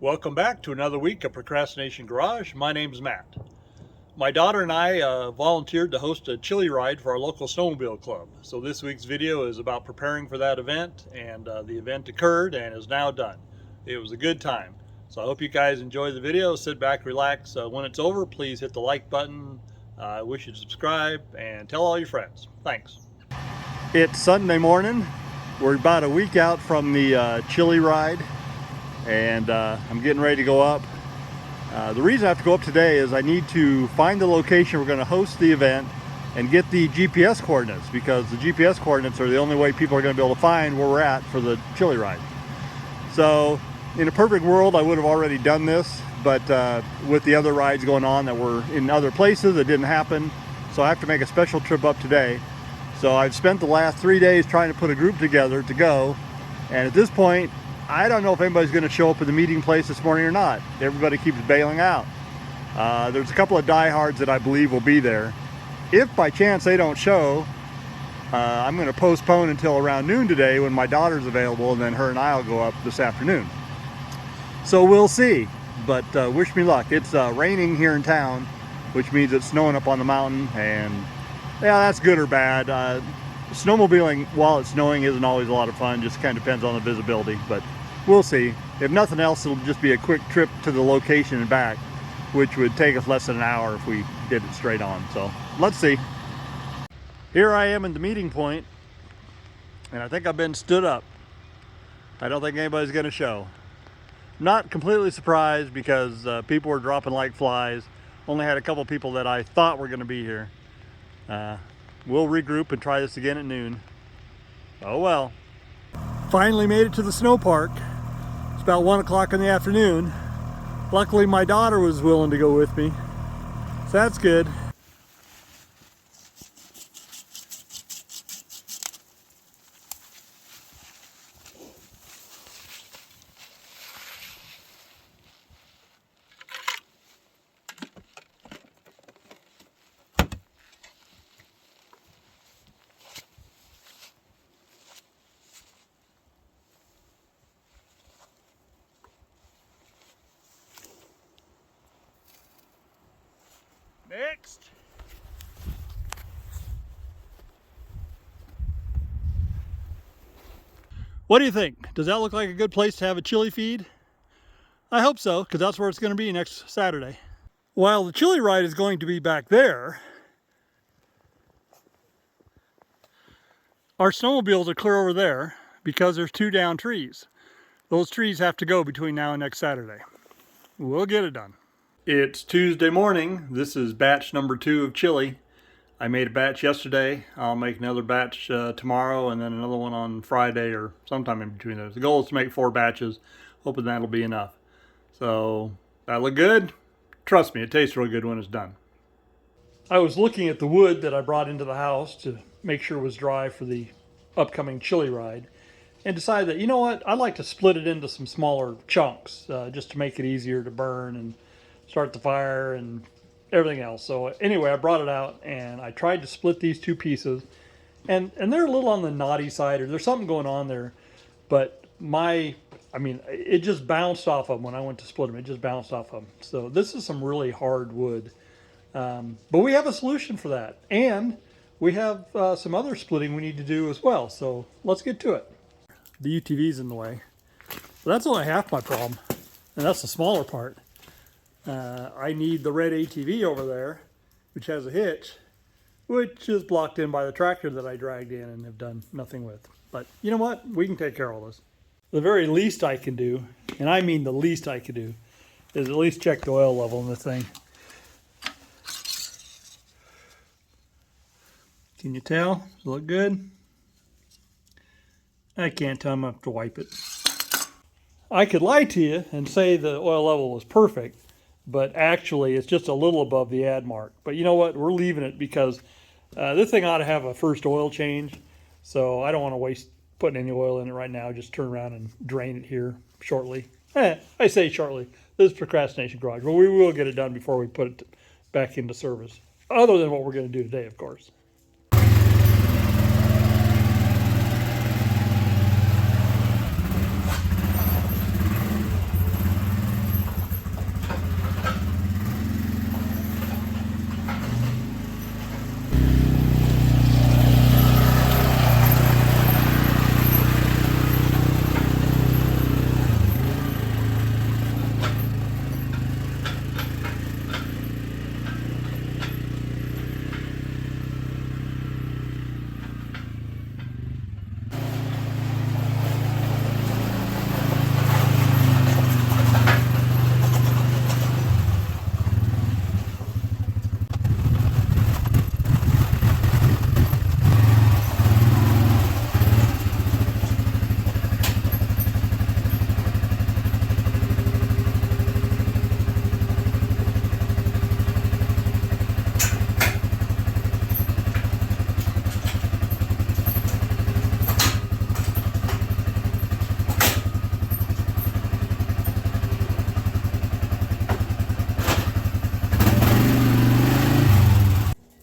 Welcome back to another week of Procrastination Garage. My name's Matt. My daughter and I volunteered to host a chili ride for our local snowmobile club. So this week's video is about preparing for that event, and the event occurred and is now done. It was a good time. So I hope you guys enjoy the video. Sit back, relax. When it's over, please hit the like button. I wish you to subscribe and tell all your friends. Thanks. It's Sunday morning. We're about a week out from the chili ride, and I'm getting ready to go up. The reason I have to go up today is I need to find the location we're going to host the event and get the GPS coordinates, because the GPS coordinates are the only way people are going to be able to find where we're at for the chili ride. So in a perfect world, I would have already done this, but with the other rides going on that were in other places, it didn't happen. So I have to make a special trip up today. So I've spent the last 3 days trying to put a group together to go, and at this point I don't know if anybody's going to show up at the meeting place this morning or not. Everybody keeps bailing out. There's a couple of diehards that I believe will be there. If by chance they don't show, I'm going to postpone until around noon today when my daughter's available, and then her and I will go up this afternoon. So we'll see, but wish me luck. It's raining here in town, which means it's snowing up on the mountain, and yeah, that's good or bad. Snowmobiling while it's snowing isn't always a lot of fun. Just kind of depends on the visibility, but we'll see. If nothing else, it'll just be a quick trip to the location and back, which would take us less than an hour if we did it straight on. So let's see. Here I am in the meeting point, and I think I've been stood up. I don't think anybody's going to show. Not completely surprised, because people were dropping like flies. Only had a couple people that I thought were going to be here. We'll regroup and try this again at noon. Oh well. Finally made it to the snow park. It's about 1 o'clock in the afternoon. Luckily my daughter was willing to go with me, so that's good. Next. What do you think? Does that look like a good place to have a chili feed? I hope so, because that's where it's going to be next Saturday. While the chili ride is going to be back there, our snowmobiles are clear over there because there's 2 down trees. Those trees have to go between now and next Saturday. We'll get it done. It's Tuesday morning. This is batch number 2 of chili. I made a batch yesterday. I'll make another batch tomorrow, and then another one on Friday or sometime in between those. The goal is to make 4 batches, hoping that'll be enough. So, that look good? Trust me, it tastes real good when it's done. I was looking at the wood that I brought into the house to make sure it was dry for the upcoming chili ride, and decided that, you know what, I'd like to split it into some smaller chunks just to make it easier to burn and start the fire and everything else. So anyway, I brought it out and I tried to split these 2 pieces, and they're a little on the knotty side, or there's something going on there, but it just bounced off of them when I went to split them. It just bounced off of them. So this is some really hard wood, but we have a solution for that, and we have some other splitting we need to do as well. So let's get to it. The UTV's in the way. So that's only half my problem, and that's the smaller part. I need the red ATV over there, which has a hitch, which is blocked in by the tractor that I dragged in and have done nothing with. But you know what? We can take care of all this. The very least I can do, and I mean the least I can do, is at least check the oil level in this thing. Can you tell? Does it look good? I can't tell. I'm going to have to wipe it. I could lie to you and say the oil level was perfect, but actually it's just a little above the add mark. But you know what? We're leaving it, because this thing ought to have a first oil change, so I don't want to waste putting any oil in it right now. Just turn around and drain it here shortly. I say shortly. This is Procrastination Garage, but we will get it done before we put it back into service, other than what we're going to do today, of course.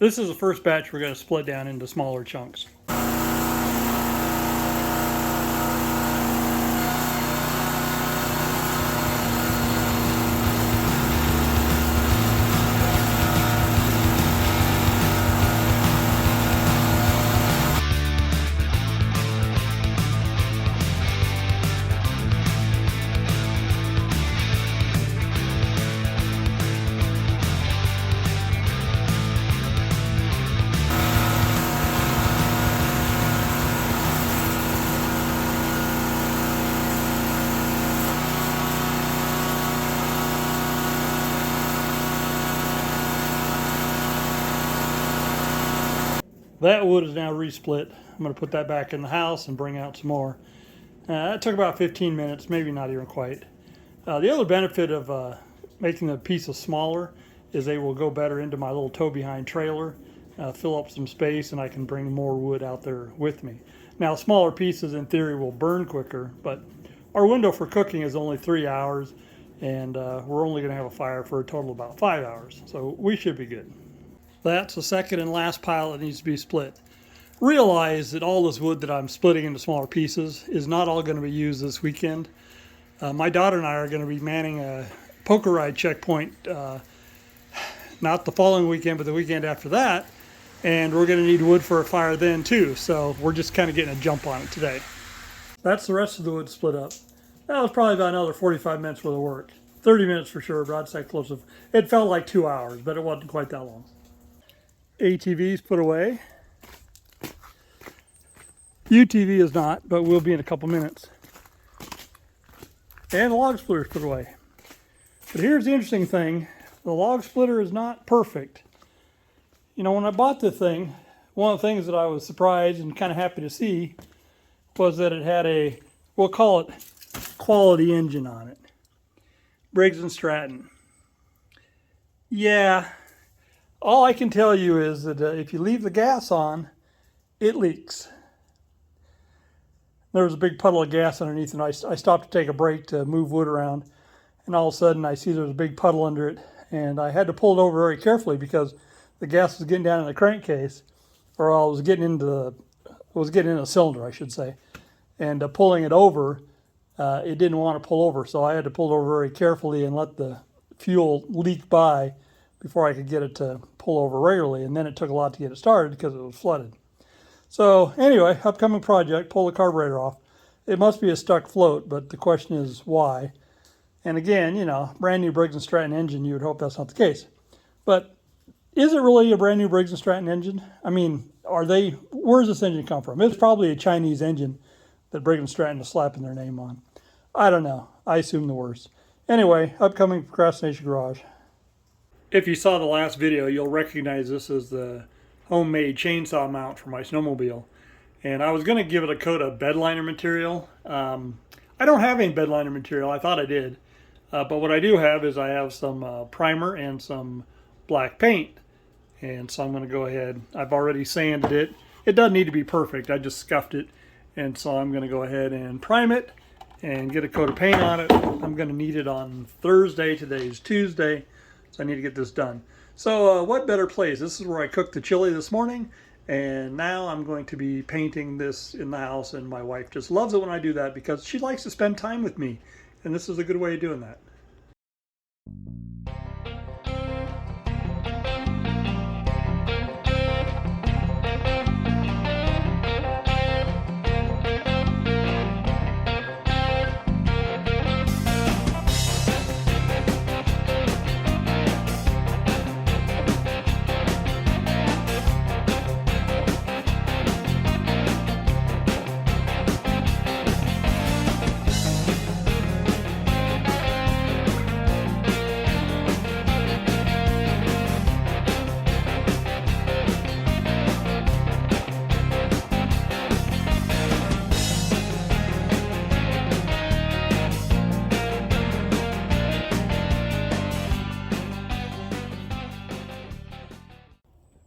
This is the first batch we're going to split down into smaller chunks. That wood is now resplit. I'm going to put that back in the house and bring out some more. That took about 15 minutes, maybe not even quite. The other benefit of making the pieces smaller is they will go better into my little tow-behind trailer, fill up some space, and I can bring more wood out there with me. Now, smaller pieces in theory will burn quicker, but our window for cooking is only 3 hours, and we're only going to have a fire for a total of about 5 hours, so we should be good. That's the second and last pile that needs to be split. Realize that all this wood that I'm splitting into smaller pieces is not all going to be used this weekend. My daughter and I are going to be manning a poker ride checkpoint, not the following weekend, but the weekend after that. And we're going to need wood for a fire then too. So we're just kind of getting a jump on it today. That's the rest of the wood split up. That was probably about another 45 minutes worth of work. 30 minutes for sure, but I'd say close to, it felt like 2 hours, but it wasn't quite that long. ATV's put away. UTV is not, but will be in a couple minutes. And the log splitter's put away. But here's the interesting thing. The log splitter is not perfect. You know, when I bought this thing, one of the things that I was surprised and kind of happy to see was that it had a, we'll call it quality engine on it. Briggs & Stratton. Yeah. All I can tell you is that if you leave the gas on, it leaks. There was a big puddle of gas underneath, and I stopped to take a break to move wood around, and all of a sudden I see there's a big puddle under it, and I had to pull it over very carefully because the gas was getting down in the crankcase, or I was getting into the cylinder, I should say, and pulling it over, it didn't want to pull over, so I had to pull it over very carefully and let the fuel leak by before I could get it to pull over regularly, and then it took a lot to get it started because it was flooded. So anyway, upcoming project, pull the carburetor off. It must be a stuck float, but the question is why. And again, you know, brand new Briggs & Stratton engine, you would hope that's not the case. But is it really a brand new Briggs & Stratton engine? I mean, where's this engine come from? It's probably a Chinese engine that Briggs & Stratton is slapping their name on. I don't know. I assume the worst. Anyway, upcoming Procrastination Garage. If you saw the last video, you'll recognize this as the homemade chainsaw mount for my snowmobile. And I was going to give it a coat of bedliner material. I don't have any bedliner material. I thought I did. But what I do have is I have some primer and some black paint. And so I'm going to go ahead. I've already sanded it. It doesn't need to be perfect. I just scuffed it. And so I'm going to go ahead and prime it and get a coat of paint on it. I'm going to need it on Thursday. Today's Tuesday. So I need to get this done. So what better place? This is where I cooked the chili this morning, and now I'm going to be painting this in the house, and my wife just loves it when I do that because she likes to spend time with me, and this is a good way of doing that.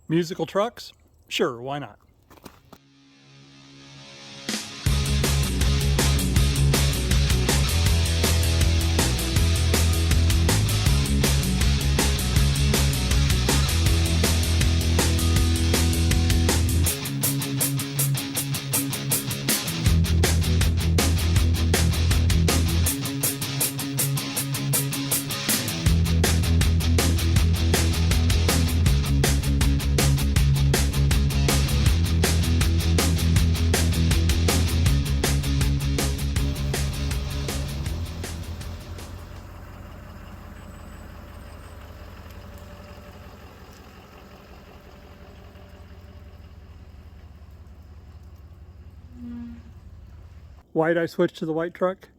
Musical trucks? Sure, why not? Why did I switch to the white truck?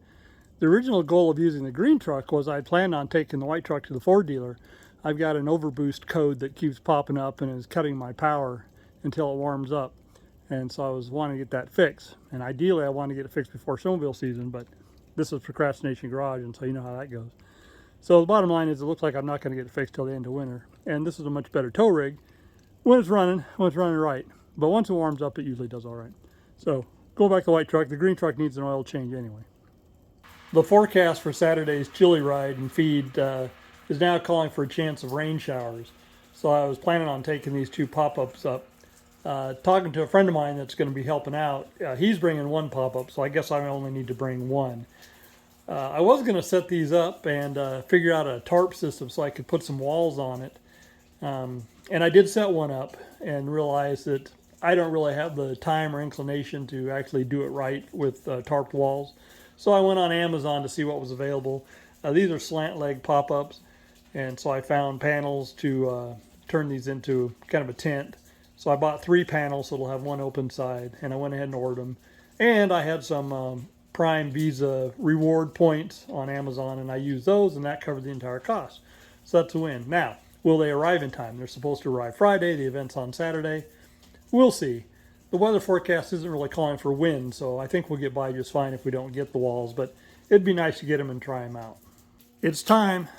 The original goal of using the green truck was I planned on taking the white truck to the Ford dealer. I've got an overboost code that keeps popping up and is cutting my power until it warms up. And so I was wanting to get that fixed. And ideally I want to get it fixed before snowmobile season, but this is Procrastination Garage, and so you know how that goes. So the bottom line is it looks like I'm not going to get it fixed till the end of winter. And this is a much better tow rig when it's running right. But once it warms up, it usually does all right. So go back to the white truck. The green truck needs an oil change anyway. The forecast for Saturday's chili ride and feed is now calling for a chance of rain showers. So I was planning on taking these two pop-ups up. Talking to a friend of mine that's going to be helping out, he's bringing one pop-up, so I guess I only need to bring one. I was going to set these up and figure out a tarp system so I could put some walls on it. And I did set one up and realized that I don't really have the time or inclination to actually do it right with tarped walls. So I went on Amazon to see what was available. These are slant leg pop-ups, and so I found panels to turn these into kind of a tent. So I bought 3 panels, so it'll have one open side, and I went ahead and ordered them. And I had some Prime Visa reward points on Amazon, and I used those, and that covered the entire cost. So that's a win. Now, will they arrive in time? They're supposed to arrive Friday. The event's on Saturday. We'll see. The weather forecast isn't really calling for wind, so I think we'll get by just fine if we don't get the walls, but it'd be nice to get them and try them out. It's time.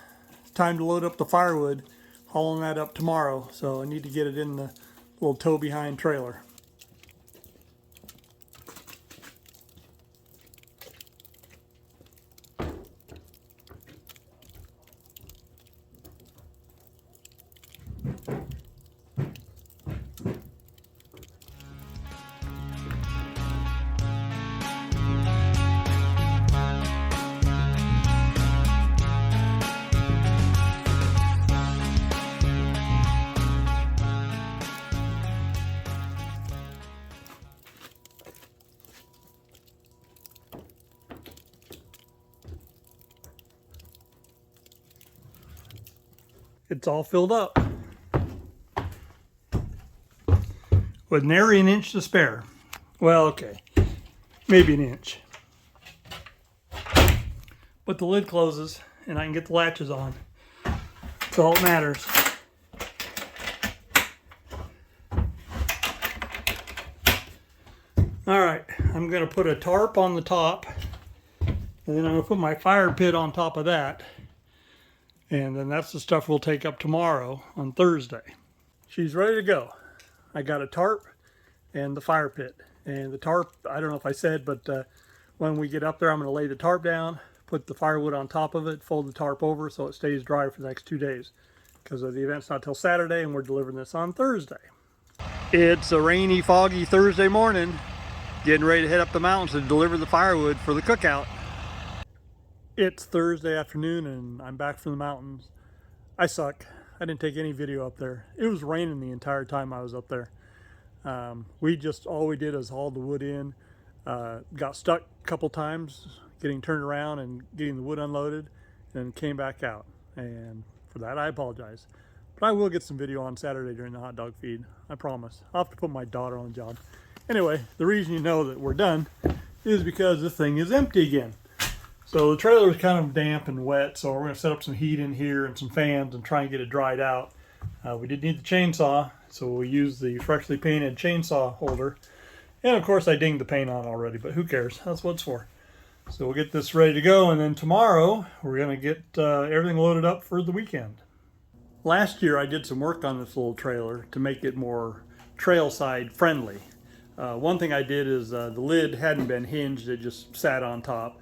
It's time to load up the firewood. Hauling that up tomorrow, so I need to get it in the little tow behind trailer. It's all filled up with nary an inch to spare. Well, okay, maybe an inch. But the lid closes and I can get the latches on. That's all that matters. All right, I'm gonna put a tarp on the top, and then I'm gonna put my fire pit on top of that. And then that's the stuff we'll take up tomorrow on Thursday. She's ready to go. I got a tarp and the fire pit. And the tarp, I don't know if I said, but when we get up there, I'm going to lay the tarp down, put the firewood on top of it, fold the tarp over so it stays dry for the next 2 days. Because the event's not till Saturday and we're delivering this on Thursday. It's a rainy, foggy Thursday morning. Getting ready to head up the mountains to deliver the firewood for the cookout. It's Thursday afternoon and I'm back from the mountains. I suck. I didn't take any video up there. It was raining the entire time I was up there. All we did is haul the wood in. Got stuck a couple times getting turned around and getting the wood unloaded, and came back out. And for that I apologize. But I will get some video on Saturday during the hot dog feed. I promise. I'll have to put my daughter on the job. Anyway, the reason you know that we're done is because this thing is empty again. So the trailer is kind of damp and wet, so we're going to set up some heat in here and some fans and try and get it dried out. We did need the chainsaw, so we used the freshly painted chainsaw holder. And of course I dinged the paint on already, but who cares? That's what it's for. So we'll get this ready to go, and then tomorrow we're going to get everything loaded up for the weekend. Last year I did some work on this little trailer to make it more trail side friendly. One thing I did is the lid hadn't been hinged, it just sat on top.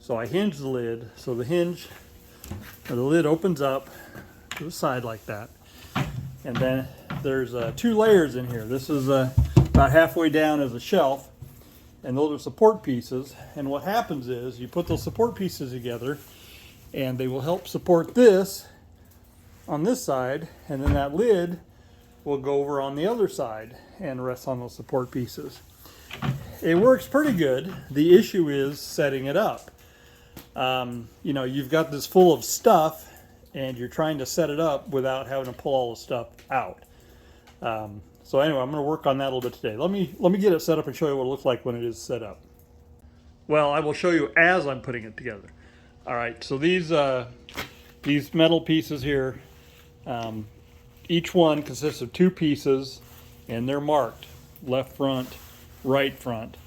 So I hinged the lid, so the lid opens up to the side like that. And then there's 2 layers in here. This is about halfway down as a shelf, and those are support pieces. And what happens is you put those support pieces together, and they will help support this on this side, and then that lid will go over on the other side and rest on those support pieces. It works pretty good. The issue is setting it up. You know, you've got this full of stuff and you're trying to set it up without having to pull all the stuff out. So anyway, I'm going to work on that a little bit today. Let me get it set up and show you what it looks like when it is set up. Well, I will show you as I'm putting it together. All right, so these metal pieces here, each one consists of 2 pieces, and they're marked left front, right front.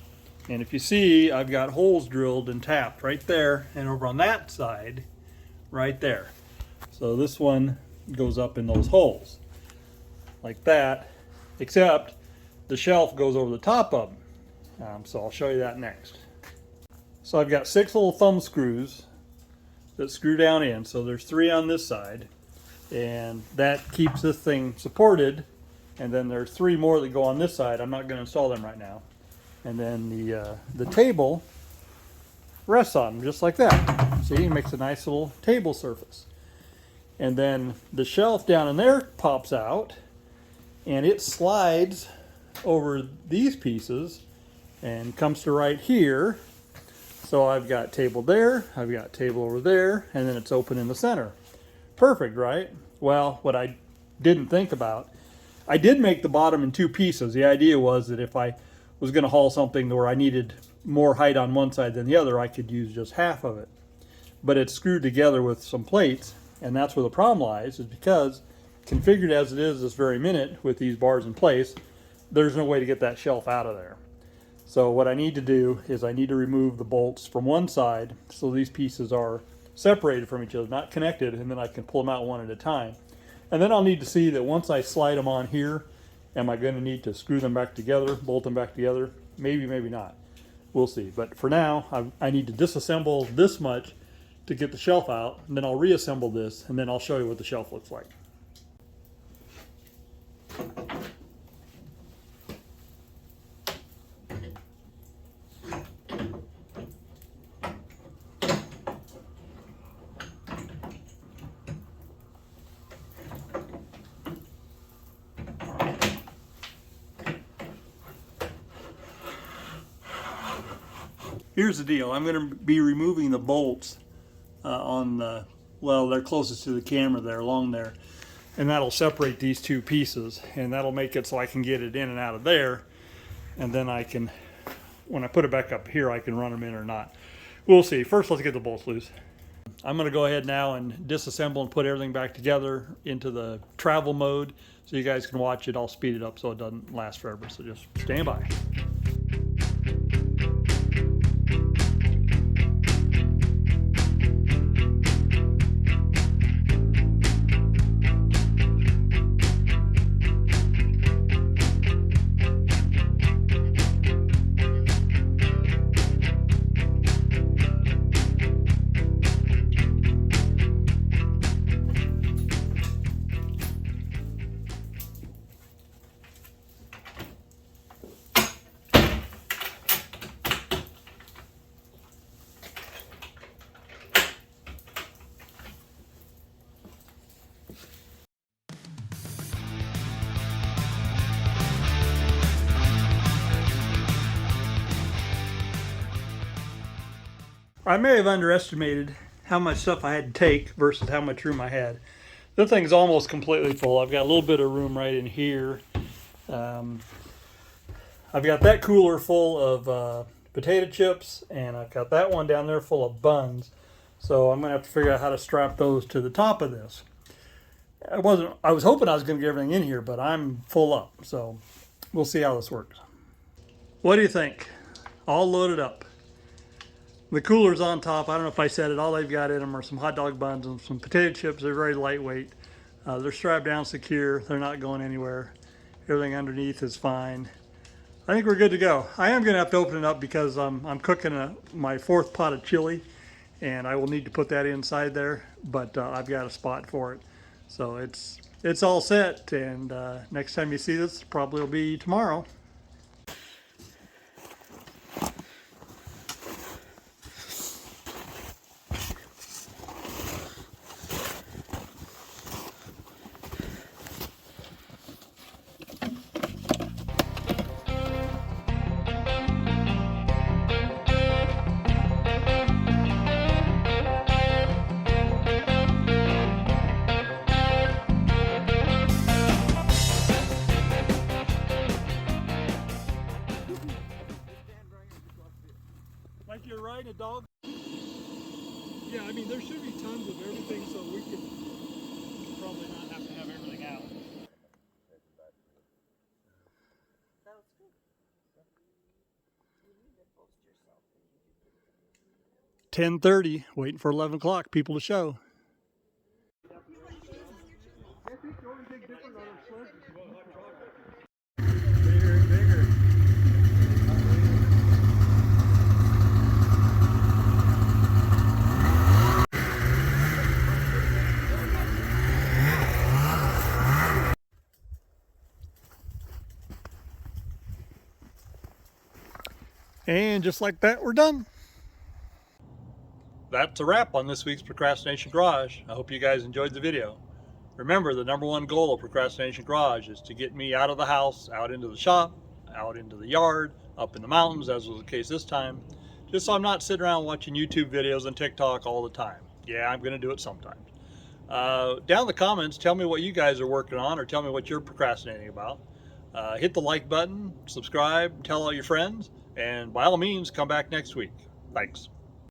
And if you see, I've got holes drilled and tapped right there, and over on that side, right there. So this one goes up in those holes, like that, except the shelf goes over the top of them. So I'll show you that next. So I've got 6 little thumb screws that screw down in. So there's 3 on this side, and that keeps this thing supported. And then there's 3 more that go on this side. I'm not going to install them right now. And then the table rests on them just like that. See, it makes a nice little table surface. And then the shelf down in there pops out, and it slides over these pieces and comes to right here. So I've got table there, I've got table over there, and then it's open in the center. Perfect, right? Well, what I didn't think about, I did make the bottom in 2 pieces. The idea was that if I was going to haul something where I needed more height on one side than the other, I could use just half of it. But it's screwed together with some plates, and that's where the problem lies, is because configured as it is this very minute with these bars in place, there's no way to get that shelf out of there. So what I need to do is I need to remove the bolts from one side so these pieces are separated from each other, not connected, and then I can pull them out one at a time. And then I'll need to see that once I slide them on here, am I going to need to screw them back together, bolt them back together? Maybe, maybe not. We'll see. But for now, I need to disassemble this much to get the shelf out, and then I'll reassemble this, and then I'll show you what the shelf looks like. Here's the deal. I'm going to be removing the bolts on the, well, they're closest to the camera there, along there. And that'll separate these 2 pieces. And that'll make it so I can get it in and out of there. And then I can, when I put it back up here, I can run them in or not. We'll see. First, let's get the bolts loose. I'm going to go ahead now and disassemble and put everything back together into the travel mode so you guys can watch it. I'll speed it up so it doesn't last forever. So just stand by. I may have underestimated how much stuff I had to take versus how much room I had. This thing's almost completely full. I've got a little bit of room right in here. I've got that cooler full of potato chips, and I've got that one down there full of buns. So I'm going to have to figure out how to strap those to the top of this. I was hoping I was going to get everything in here, but I'm full up. So we'll see how this works. What do you think? All loaded up. The cooler's on top. I don't know if I said it. All they've got in them are some hot dog buns and some potato chips. They're very lightweight. They're strapped down secure. They're not going anywhere. Everything underneath is fine. I think we're good to go. I am going to have to open it up because I'm cooking my 4th pot of chili, and I will need to put that inside there, but I've got a spot for it. So it's all set, and next time you see this probably will be tomorrow. 10:30, waiting for 11 o'clock, people to show. Bigger and bigger. And just like that, we're done. That's a wrap on this week's Procrastination Garage. I hope you guys enjoyed the video. Remember, the #1 goal of Procrastination Garage is to get me out of the house, out into the shop, out into the yard, up in the mountains, as was the case this time, just so I'm not sitting around watching YouTube videos and TikTok all the time. Yeah, I'm going to do it sometimes. Down in the comments, tell me what you guys are working on, or tell me what you're procrastinating about. Hit the like button, subscribe, tell all your friends, and by all means, come back next week. Thanks.